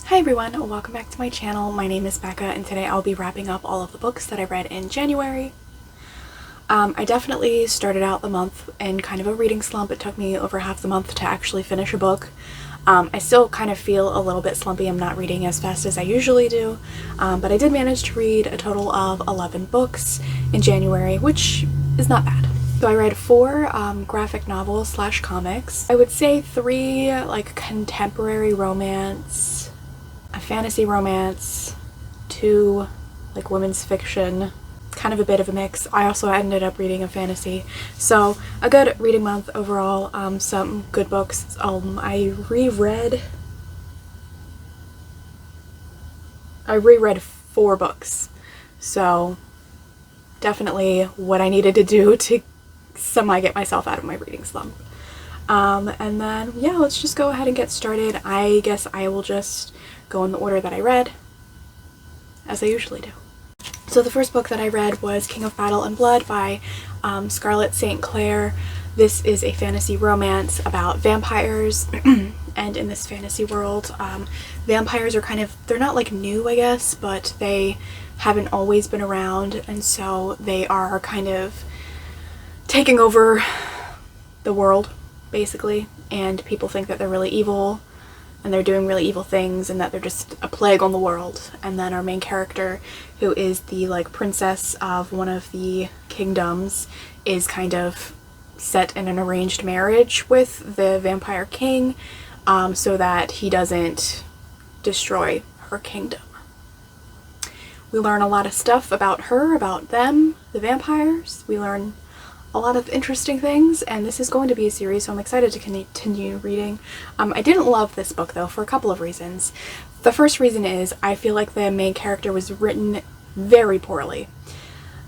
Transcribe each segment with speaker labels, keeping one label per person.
Speaker 1: Hi everyone, welcome back to my channel. My name is Becca and today I'll be wrapping up all of the books that I read in January. I definitely started out the month in kind of a reading slump. It took me over half the month to actually finish a book. I still kind of feel a little bit slumpy. I'm not reading as fast as I usually do, but I did manage to read a total of 11 books in January, which is not bad. So I read 4 graphic novels / comics. I would say 3 like contemporary romance, a fantasy romance, 2 like women's fiction, kind of a bit of a mix. I also ended up reading a fantasy. So a good reading month overall, some good books. I reread 4 books. So definitely what I needed to do to somehow get myself out of my reading slump. And then yeah, let's just go ahead and get started. I guess I will just go in the order that I read, as I usually do. So the first book that I read was King of Battle and Blood by Scarlett St. Clair. This is a fantasy romance about vampires, and in this fantasy world, vampires are kind of, they're not like new I guess, but they haven't always been around, and so they are kind of taking over the world basically, and people think that they're really evil and they're doing really evil things and that they're just a plague on the world. And then our main character, who is the like princess of one of the kingdoms, is kind of set in an arranged marriage with the vampire king, so that he doesn't destroy her kingdom. We learn a lot of stuff about her, about them, the vampires. We learn a lot of interesting things, and this is going to be a series, so I'm excited to continue reading. I didn't love this book though for a couple of reasons. The first reason is I feel like the main character was written very poorly.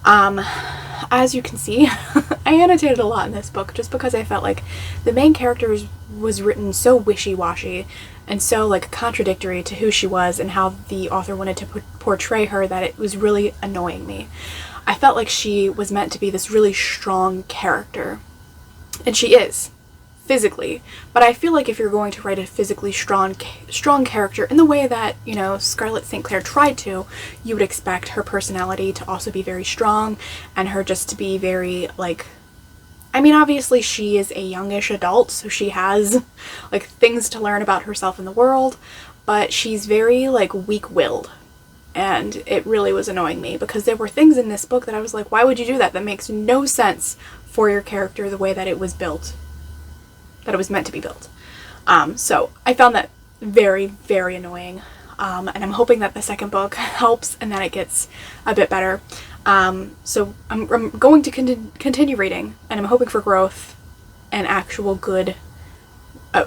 Speaker 1: As you can see, I annotated a lot in this book just because I felt like the main character was written so wishy-washy and so like contradictory to who she was and how the author wanted to portray her that it was really annoying me. I felt like she was meant to be this really strong character, and she is, physically, but I feel like if you're going to write a physically strong character in the way that, you know, Scarlett St. Clair tried to, you would expect her personality to also be very strong, and her just to be very, like, I mean, obviously she is a youngish adult, so she has, like, things to learn about herself in the world, but she's very, like, weak-willed. And it really was annoying me because there were things in this book that I was like, why would you do that? That makes no sense for your character the way that it was built, that it was meant to be built. So I found that very, very annoying. And I'm hoping that the second book helps and that it gets a bit better. So I'm going to continue reading, and I'm hoping for growth and actual good,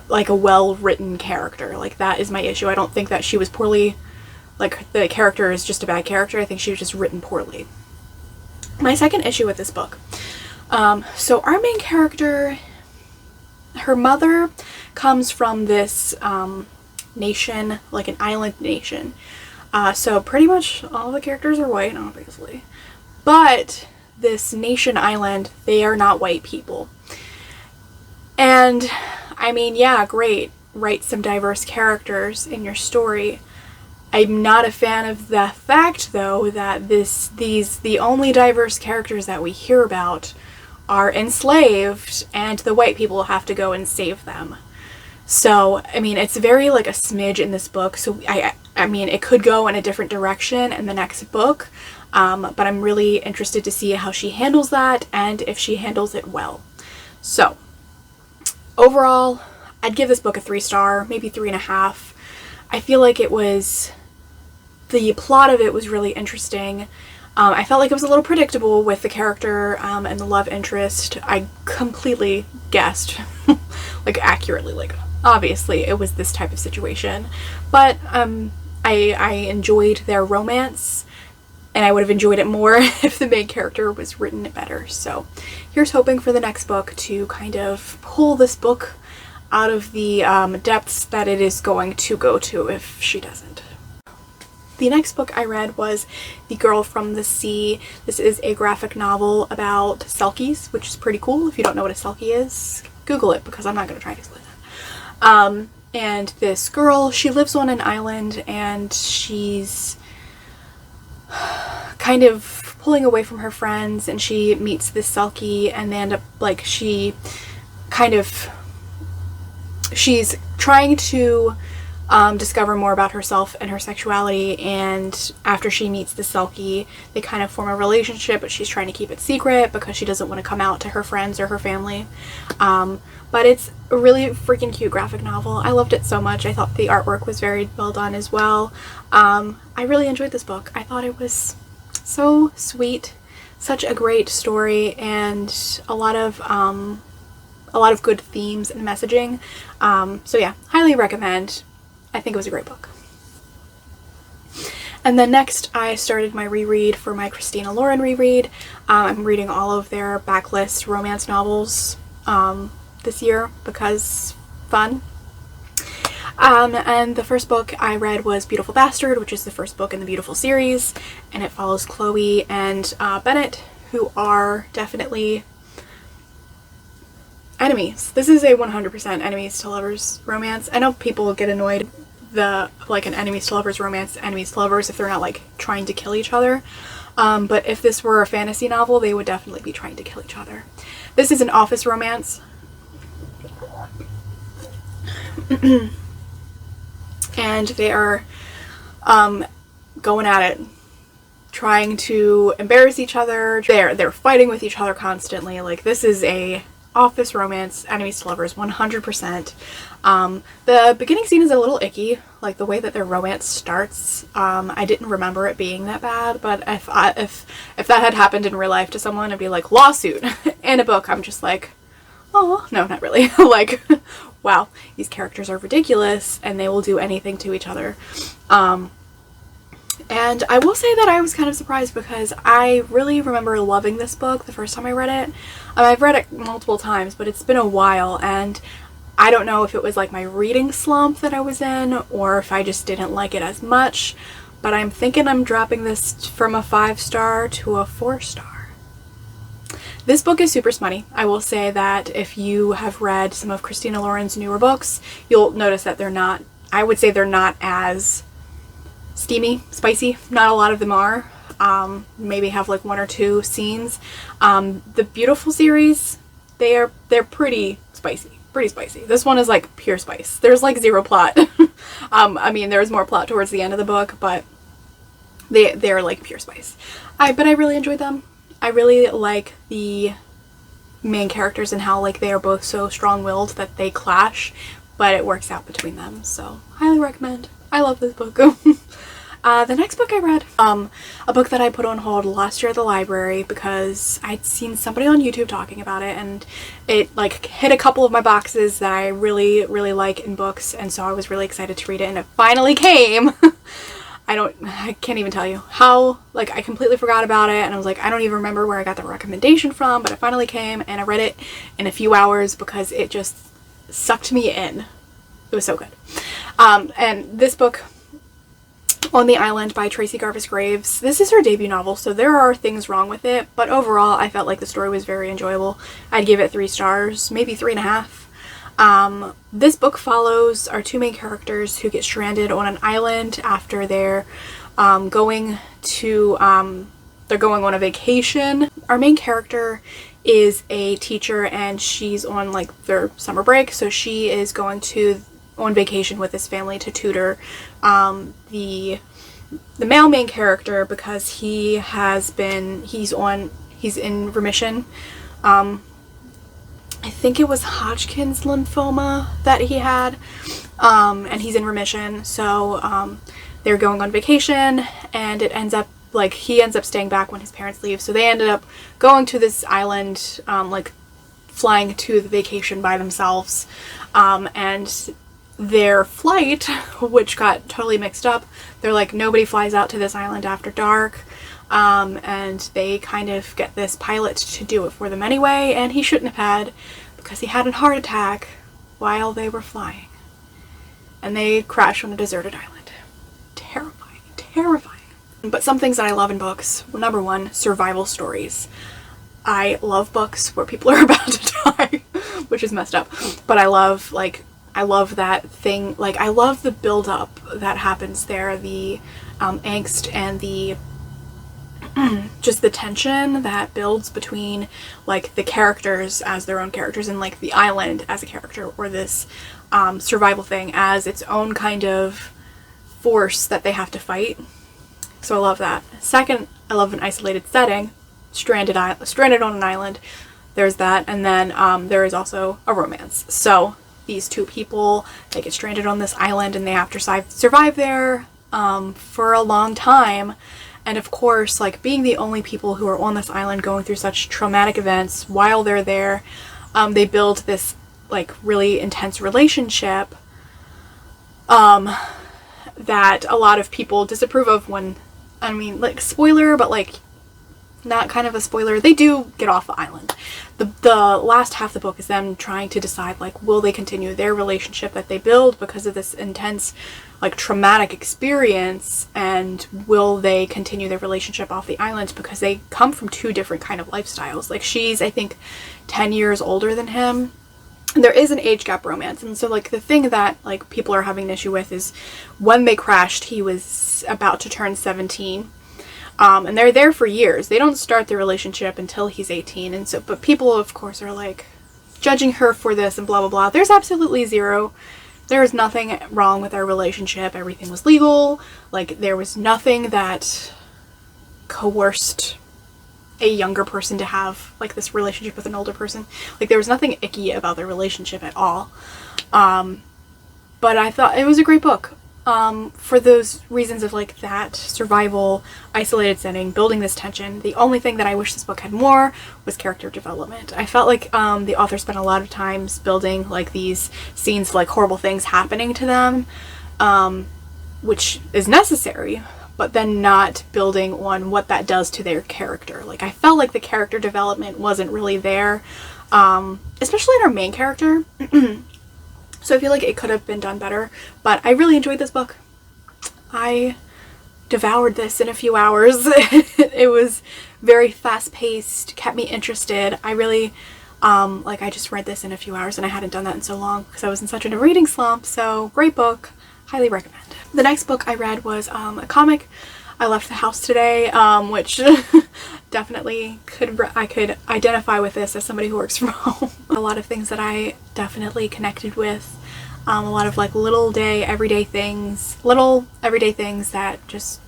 Speaker 1: like a well-written character. Like, that is my issue. I don't think that she was poorly, like, the character is just a bad character. I think she was just written poorly. My second issue with this book. So our main character, her mother comes from this nation, like an island nation. So pretty much all the characters are white, obviously. But this nation island, they are not white people. And, I mean, yeah, great. Write some diverse characters in your story. I'm not a fan of the fact, though, that the only diverse characters that we hear about are enslaved, and the white people have to go and save them. So, I mean, it's very, like, a smidge in this book, so I mean, it could go in a different direction in the next book, but I'm really interested to see how she handles that, and if she handles it well. So, overall, I'd give this book a 3-star, maybe 3.5. I feel like the plot of it was really interesting. I felt like it was a little predictable with the character and the love interest. I completely guessed, like, accurately, like, obviously it was this type of situation. But I enjoyed their romance, and I would have enjoyed it more if the main character was written better. So here's hoping for the next book to kind of pull this book out of the depths that it is going to go to if she doesn't. The next book I read was The Girl from the Sea. This is a graphic novel about selkies, which is pretty cool. If you don't know what a selkie is, Google it, because I'm not going to try to explain that. And this girl, she lives on an island and she's kind of pulling away from her friends, and she meets this Selkie, and they end up, like, she's trying to discover more about herself and her sexuality, and after she meets the Selkie, they kind of form a relationship, but she's trying to keep it secret because she doesn't want to come out to her friends or her family. But it's a really freaking cute graphic novel. I loved it so much. I thought the artwork was very well done as well. I really enjoyed this book. I thought it was so sweet, such a great story, and a lot of good themes and messaging. So yeah, highly recommend. I think it was a great book. And then next I started my reread for my Christina Lauren reread. I'm reading all of their backlist romance novels this year because fun. And the first book I read was Beautiful Bastard, which is the first book in the Beautiful series, and it follows Chloe and Bennett, who are definitely enemies. This is a 100% enemies to lovers romance. I know people get annoyed like an enemies to lovers romance, enemies to lovers, if they're not like trying to kill each other. But if this were a fantasy novel, they would definitely be trying to kill each other. This is an office romance. And they are going at it, trying to embarrass each other. They're fighting with each other constantly. Like, this is a office romance, enemies to lovers, 100%. The beginning scene is a little icky, like the way that their romance starts. I didn't remember it being that bad, but if that had happened in real life to someone, it'd be like lawsuit. In a book, I'm just like, oh, no, not really. Like, wow, these characters are ridiculous and they will do anything to each other. And I will say that I was kind of surprised because I really remember loving this book the first time I read it. I've read it multiple times, but it's been a while, and I don't know if it was like my reading slump that I was in or if I just didn't like it as much, but I'm thinking I'm dropping this from a 5-star to a 4-star. This book is super smutty. I will say that if you have read some of Christina Lauren's newer books, you'll notice that they're not, I would say they're not as steamy, spicy. Not a lot of them are. Maybe have like 1 or 2 scenes. The Beautiful series, they're pretty spicy. Pretty spicy. This one is like pure spice. There's like 0 plot. I mean, there's more plot towards the end of the book, but they're like pure spice. But I really enjoyed them. I really like the main characters and how like they are both so strong-willed that they clash, but it works out between them. So highly recommend. I love this book. The next book I read, a book that I put on hold last year at the library because I'd seen somebody on YouTube talking about it, and it like hit a couple of my boxes that I really, really like in books, and so I was really excited to read it, and it finally came. I can't even tell you how, like, I completely forgot about it, and I was like, I don't even remember where I got the recommendation from, but it finally came, and I read it in a few hours because it just sucked me in. It was so good. And this book, On the Island by Tracey Garvis Graves, this is her debut novel, so there are things wrong with it, but overall I felt like the story was very enjoyable. I'd give it 3 stars, maybe 3.5. This book follows our 2 main characters who get stranded on an island after they're going on a vacation. Our main character is a teacher, and she's on like their summer break, so she is going on vacation with his family to tutor the male main character because he's in remission. I think it was Hodgkin's lymphoma that he had, and he's in remission, so they're going on vacation, and it ends up like he ends up staying back when his parents leave, so they ended up going to this island, like flying to the vacation by themselves, and their flight, which got totally mixed up, they're like, nobody flies out to this island after dark, and they kind of get this pilot to do it for them anyway, and he shouldn't have had, because he had a heart attack while they were flying, and they crash on a deserted island. Terrifying, terrifying. But some things that I love in books, number 1, survival stories. I love books where people are about to die, which is messed up, but I love like I love that thing. Like, I love the build-up that happens there, the angst and the just the tension that builds between, like, the characters as their own characters and, like, the island as a character, or this survival thing as its own kind of force that they have to fight. So I love that. Second, I love an isolated setting, stranded on an island. There's that, and then there is also a romance. So these two people, they get stranded on this island and they have to survive there for a long time. And of course, like, being the only people who are on this island going through such traumatic events while they're there, they build this, like, really intense relationship that a lot of people disapprove of when, I mean, like, spoiler, but, like, not kind of a spoiler, they do get off the island. The last half of the book is them trying to decide, like, will they continue their relationship that they build because of this intense, like, traumatic experience, and will they continue their relationship off the island because they come from two different kind of lifestyles. Like, she's, I think, 10 years older than him. And there is an age gap romance, and so, like, the thing that, like, people are having an issue with is when they crashed, he was about to turn 17. And they're there for years. They don't start their relationship until he's 18. And so, but people, of course, are, like, judging her for this and blah, blah, blah. There's absolutely zero. There is nothing wrong with our relationship. Everything was legal. Like, there was nothing that coerced a younger person to have, like, this relationship with an older person. Like, there was nothing icky about their relationship at all. But I thought it was a great book. For those reasons of, like, that survival, isolated setting, building this tension. The only thing that I wish this book had more was character development. I felt like the author spent a lot of times building, like, these scenes of, like, horrible things happening to them, which is necessary, but then not building on what that does to their character. Like, I felt like the character development wasn't really there, especially in our main character. So I feel like it could have been done better, but I really enjoyed this book. I devoured this in a few hours. It was very fast-paced, kept me interested. I really, like, I just read this in a few hours, and I hadn't done that in so long because I was in such a reading slump. So great book, highly recommend. The next book I read was a comic. I left the house today, which definitely I could identify with this as somebody who works from home. A lot of things that I definitely connected with. A lot of, like, little everyday things that just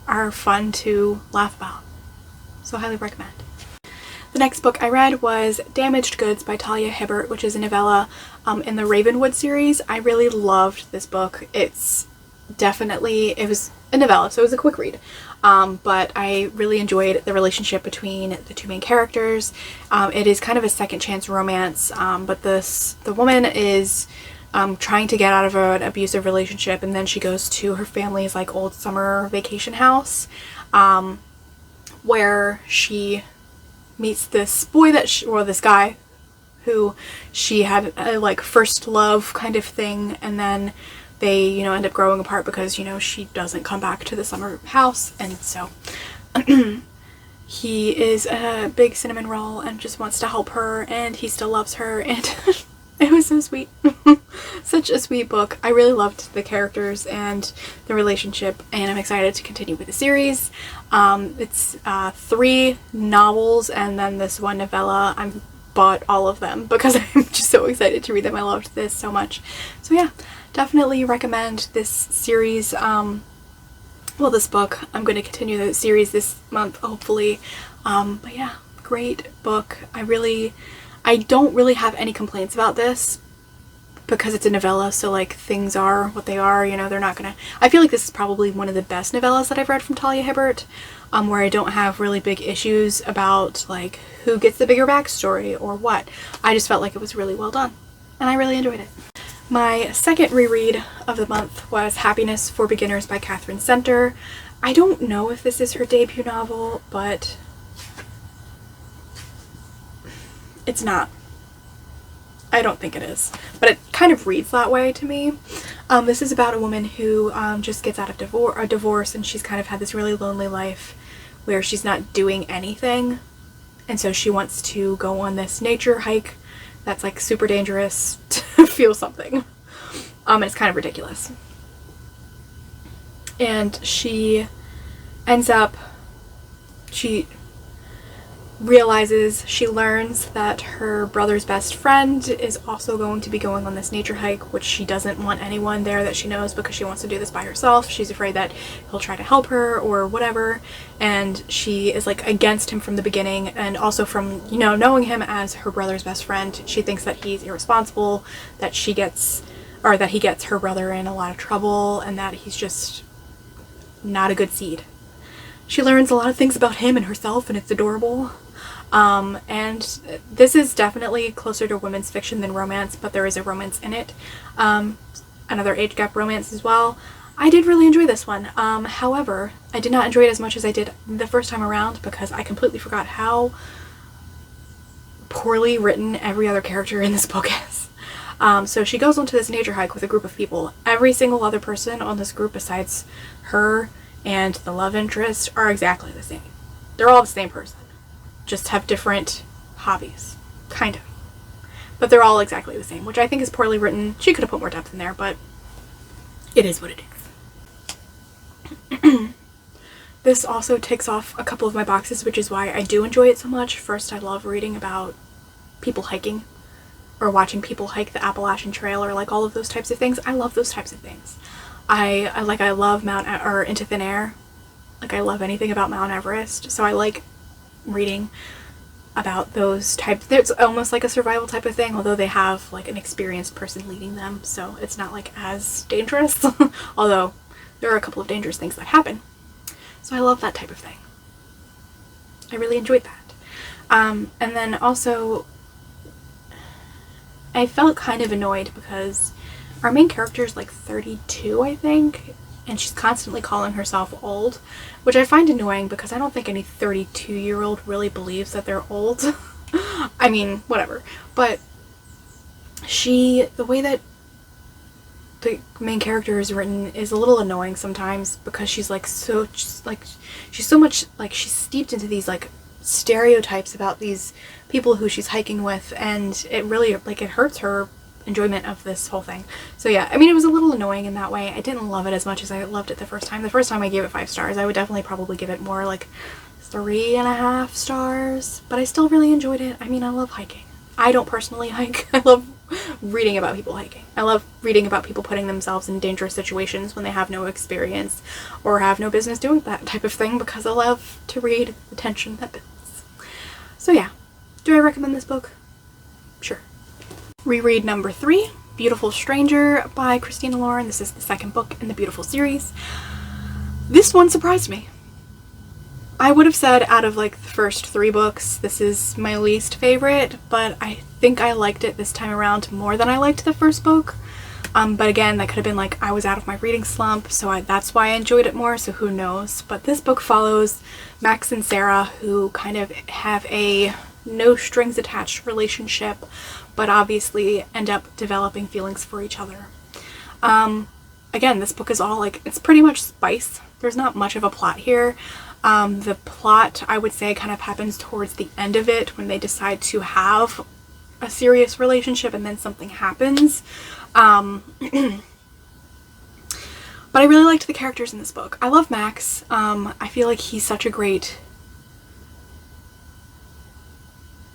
Speaker 1: are fun to laugh about. So highly recommend. The next book I read was Damaged Goods by Talia Hibbert, which is a novella in the Ravenwood series. I really loved this book. It was a novella, so it was a quick read. But I really enjoyed the relationship between the two main characters. It is kind of a second chance romance, but the woman is trying to get out of an abusive relationship, and then she goes to her family's, like, old summer vacation house, where she meets this boy this guy who she had a, like, first love kind of thing, and then they, you know, end up growing apart because, you know, she doesn't come back to the summer house, and so he is a big cinnamon roll and just wants to help her, and he still loves her, and it was so sweet. Such a sweet book. I really loved the characters and the relationship, and I'm excited to continue with the series. It's 3 novels and then this one novella. I bought all of them because I'm just so excited to read them. I loved this so much. So yeah, definitely recommend this series. This book. I'm going to continue the series this month, hopefully. But yeah, great book. I don't really have any complaints about this because it's a novella, so, like, things are what they are, you know, they're not gonna... I feel like this is probably one of the best novellas that I've read from Talia Hibbert, where I don't have really big issues about, like, who gets the bigger backstory or what. I just felt like it was really well done, and I really enjoyed it. My second reread of the month was Happiness for Beginners by Katherine Center. I don't know if this is her debut novel, but it's not. I don't think it is, but it kind of reads that way to me. This is about a woman who just gets out of a divorce, and she's kind of had this really lonely life where she's not doing anything, and so she wants to go on this nature hike that's, like, super dangerous feel something. It's kind of ridiculous. And she learns that her brother's best friend is also going to be going on this nature hike, which she doesn't want anyone there that she knows because she wants to do this by herself. She's afraid that he'll try to help her or whatever, and she is like against him from the beginning. And also from, you know, knowing him as her brother's best friend, she thinks that he's irresponsible, that he gets her brother in a lot of trouble, and that he's just not a good seed. She learns a lot of things about him and herself, and it's adorable. And this is definitely closer to women's fiction than romance, but there is a romance in it. Another age gap romance as well. I did really enjoy this one. However, I did not enjoy it as much as I did the first time around because I completely forgot how poorly written every other character in this book is. So she goes onto this nature hike with a group of people. Every single other person on this group besides her and the love interest are exactly the same. They're all the same person, just have different hobbies, kind of. But they're all exactly the same, which I think is poorly written. She could have put more depth in there, but it is what it is. This also ticks off a couple of my boxes, which is why I do enjoy it so much. First, I love reading about people hiking or watching people hike the Appalachian Trail or like all of those types of things. I love those types of things. I love Into Thin Air. Like I love anything about Mount Everest. So I like reading about those types. It's almost like a survival type of thing, although they have like an experienced person leading them, so it's not like as dangerous. Although there are a couple of dangerous things that happen. So I love that type of thing. I really enjoyed that. And then also I felt kind of annoyed because our main character is like 32, I think, and she's constantly calling herself old, which I find annoying because I don't think any 32-year-old really believes that they're old. I mean, whatever. But the way that the main character is written is a little annoying sometimes because she's steeped into these like stereotypes about these people who she's hiking with, and it really like it hurts her enjoyment of this whole thing. So yeah, I mean, it was a little annoying in that way. I didn't love it as much as I loved it the first time. The first time I gave it 5 stars. I would definitely probably give it more like 3.5 stars, but I still really enjoyed it. I mean, I love hiking. I don't personally hike. I love reading about people hiking. I love reading about people putting themselves in dangerous situations when they have no experience or have no business doing that type of thing because I love to read the tension that builds. So yeah, do I recommend this book? Sure. Reread number 3, Beautiful Stranger by CHristina Lauren. This is the second book in the Beautiful series. This one surprised me. I would have said out of like the first 3 books, this is my least favorite, but I think I liked it this time around more than I liked the first book. But again, that could have been like I was out of my reading slump, so that's why I enjoyed it more, so who knows. But this book follows Max and Sarah, who kind of have a no strings attached relationship, but obviously end up developing feelings for each other. Again, this book is all like, it's pretty much spice. There's not much of a plot here. The plot, I would say, kind of happens towards the end of it when they decide to have a serious relationship and then something happens. But I really liked the characters in this book. I love Max. I feel like he's such a great...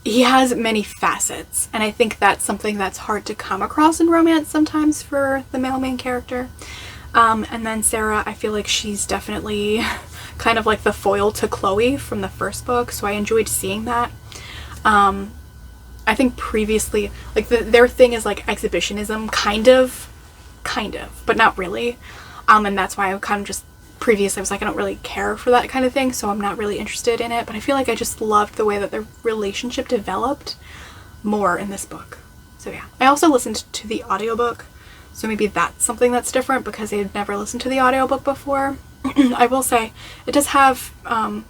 Speaker 1: He has many facets, and I think that's something that's hard to come across in romance sometimes for the male main character. And then Sarah, I feel like she's definitely kind of like the foil to Chloe from the first book, so I enjoyed seeing that. I think previously, like their thing is like exhibitionism, kind of, but not really. And that's why I kind of just previously I was like, I don't really care for that kind of thing, so I'm not really interested in it. But I feel like I just loved the way that their relationship developed more in this book. So yeah, I also listened to the audiobook, so maybe that's something that's different because I had never listened to the audiobook before. I will say it does have a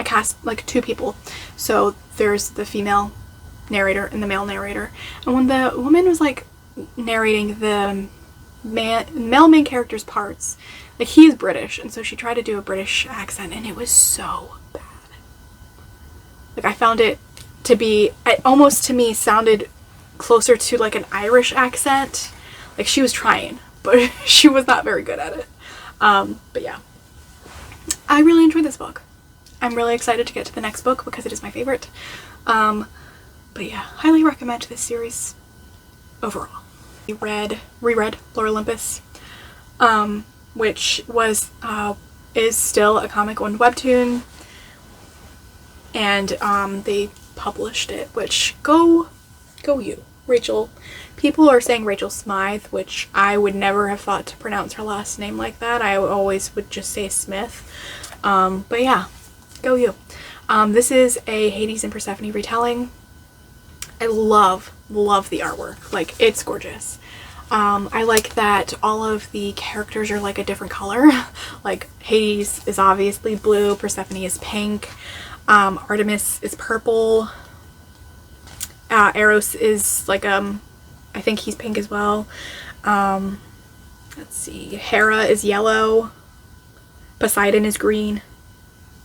Speaker 1: cast, like 2 people. So there's the female narrator and the male narrator, and when the woman was like narrating the male main character's parts, like he is British, and so she tried to do a British accent, and it was so bad. Like I found it to be, it almost to me sounded closer to like an Irish accent. Like she was trying, but she was not very good at it. But yeah, I really enjoyed this book. I'm really excited to get to the next book because it is my favorite. But yeah, highly recommend this series overall. Reread Lore Olympus, which was is still a comic on webtoon, and they published it, which go you, Rachel. People are saying Rachel Smythe, which I would never have thought to pronounce her last name like that. I always would just say Smith. But yeah, go you. This is a Hades and Persephone retelling. I love the artwork. Like, it's gorgeous. I like that all of the characters are like a different color. Like Hades is obviously blue, Persephone is pink, Artemis is purple, Eros is like I think he's pink as well. Let's see, Hera is yellow, Poseidon is green,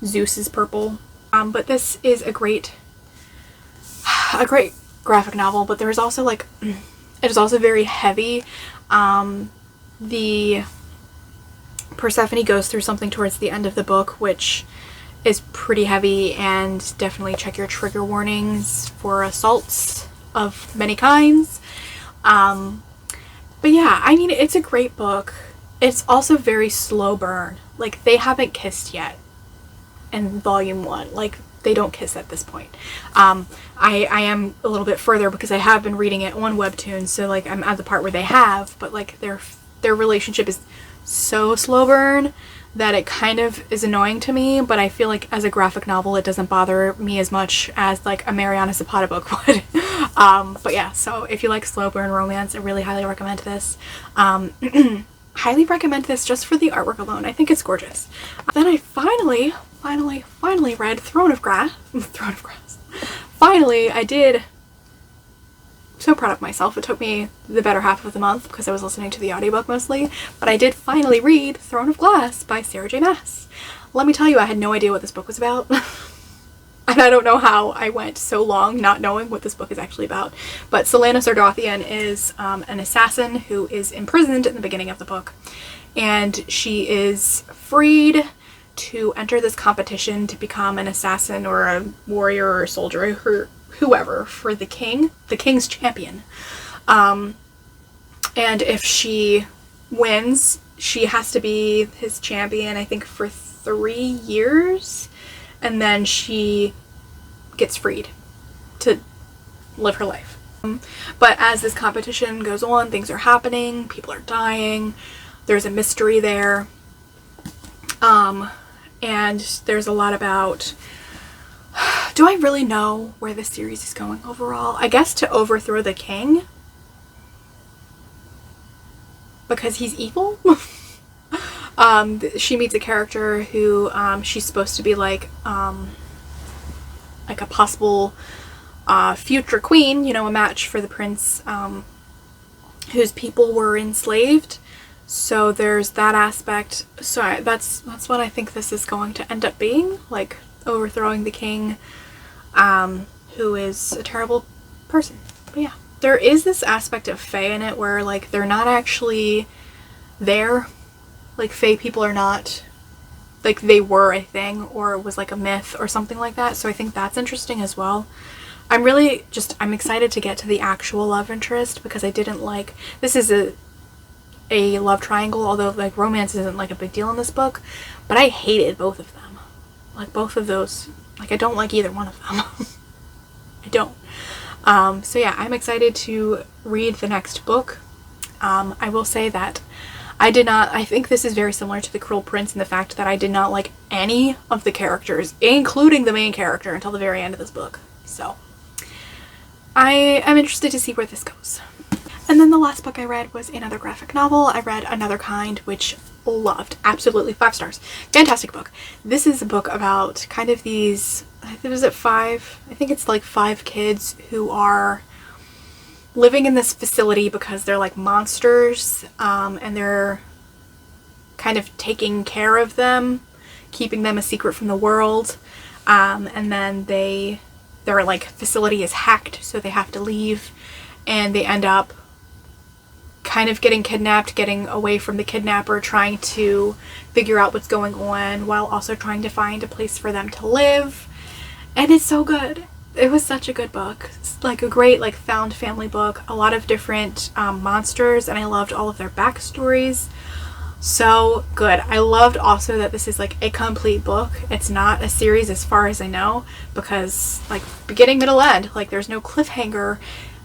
Speaker 1: Zeus is purple. But this is a great graphic novel, but there's also like, it is also very heavy. The Persephone goes through something towards the end of the book which is pretty heavy, and definitely check your trigger warnings for assaults of many kinds. But yeah, I mean, it's a great book. It's also very slow burn. Like, they haven't kissed yet in volume 1. Like, they don't kiss at this point. I am a little bit further because I have been reading it on webtoon, so like I'm at the part where they have, but like their relationship is so slow burn that it kind of is annoying to me, but I feel like as a graphic novel it doesn't bother me as much as like a Mariana Zapata book would. But yeah, so if you like slow burn romance, I really highly recommend this. Highly recommend this just for the artwork alone. I think it's gorgeous. Then I finally read Throne of Grass. Finally, I did. So proud of myself. It took me the better half of the month because I was listening to the audiobook mostly, but I did finally read Throne of Glass by Sarah J. Maas. Let me tell you, I had no idea what this book was about. And I don't know how I went so long not knowing what this book is actually about. But Celaena Sardothien is an assassin who is imprisoned in the beginning of the book. And she is freed to enter this competition to become an assassin or a warrior or a soldier or whoever for the king's champion. And if she wins, she has to be his champion, I think, for 3 years. And then she gets freed to live her life. But as this competition goes on, things are happening, people are dying, there's a mystery there. And there's a lot about, do I really know where this series is going overall? I guess to overthrow the king, because he's evil. She meets a character who she's supposed to be like a possible future queen, you know, a match for the prince whose people were enslaved. So there's that aspect. So that's what I think this is going to end up being, like overthrowing the king, who is a terrible person. But yeah, there is this aspect of fae in it where like they're not actually there. Like fae people are not, like they were a thing or it was like a myth or something like that. So I think that's interesting as well. I'm excited to get to the actual love interest because I didn't like, this is a love triangle, although like romance isn't like a big deal in this book, but I hated both of them. Like both of those, like I don't like either one of them. I don't. So yeah, I'm excited to read the next book. I will say that I think this is very similar to The Cruel Prince in the fact that I did not like any of the characters, including the main character, until the very end of this book. So I am interested to see where this goes. And then the last book I read was another graphic novel. I read Another Kind, which loved. Absolutely 5 stars. Fantastic book. This is a book about kind of these, I think it's like 5 kids who are living in this facility because they're like monsters, and they're kind of taking care of them, keeping them a secret from the world, and then their like facility is hacked, so they have to leave, and they end up kind of getting kidnapped, getting away from the kidnapper, trying to figure out what's going on while also trying to find a place for them to live. And it's so good. It was such a good book. It's like a great like found family book, a lot of different monsters, and I loved all of their backstories. So good. I loved also that this is like a complete book. It's not a series as far as I know, because like beginning, middle, end, like there's no cliffhanger.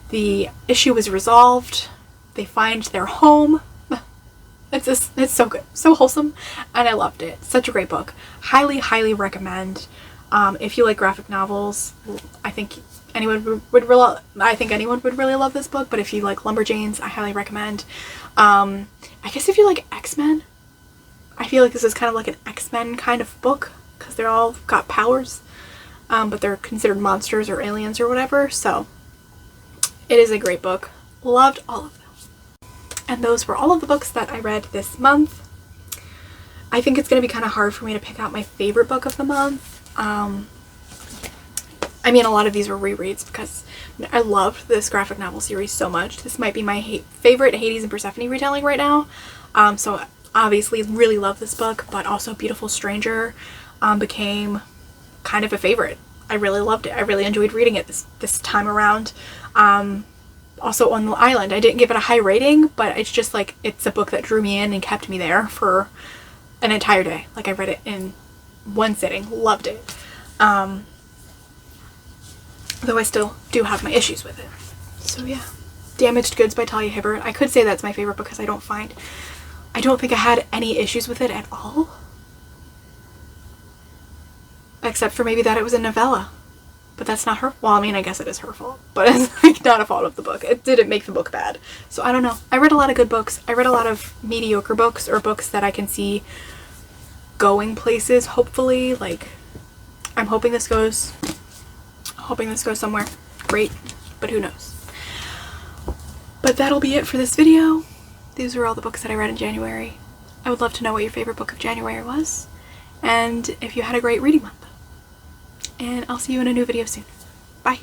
Speaker 1: The issue is resolved. They find their home. It's so good, so wholesome, and I loved it. Such a great book. Highly, highly recommend. If you like graphic novels, I think anyone would really love this book. But if you like Lumberjanes, I highly recommend. I guess if you like X-Men, I feel like this is kind of like an X-Men kind of book, because they're all got powers, but they're considered monsters or aliens or whatever. So it is a great book. Loved all of them. And those were all of the books that I read this month. I think it's going to be kind of hard for me to pick out my favorite book of the month. I mean, a lot of these were rereads because I loved this graphic novel series so much. This might be my favorite Hades and Persephone retelling right now. So obviously really love this book, but also Beautiful Stranger became kind of a favorite. I really loved it. I really enjoyed reading it this time around. Also On the Island, I didn't give it a high rating, but it's just like, it's a book that drew me in and kept me there for an entire day. Like I read it in one sitting, loved it. Though I still do have my issues with it. So yeah. Damaged Goods by Talia Hibbert. I could say that's my favorite because I don't think I had any issues with it at all. Except for maybe that it was a novella. But that's not her, well, I mean, I guess it is her fault, but it's like not a fault of the book. It didn't make the book bad. So I don't know. I read a lot of good books. I read a lot of mediocre books, or books that I can see going places, hopefully. Like, I'm hoping this goes somewhere great, but who knows. But that'll be it for this video. These were all the books that I read in January. I would love to know what your favorite book of January was, and if you had a great reading month. And I'll see you in a new video soon. Bye.